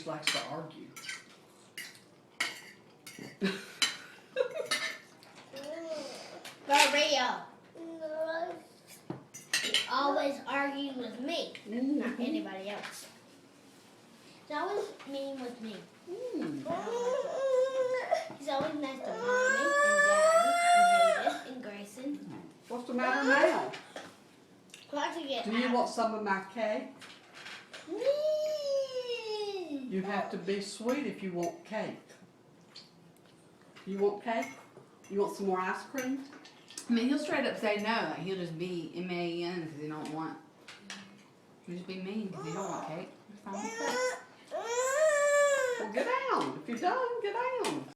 just likes to argue. For real. He's always arguing with me, not anybody else. He's always mean with me. He's always nice to Mommy and Daddy and Hayden and Grayson. What's the matter now? Do you want some of my cake? You have to be sweet if you want cake. You want cake? You want some more ice cream? I mean, he'll straight up say no. Like, he'll just be MAN because he don't want. He'll just be mean because he don't want cake. It's fine with cake. Well, get down. If you're done, get down.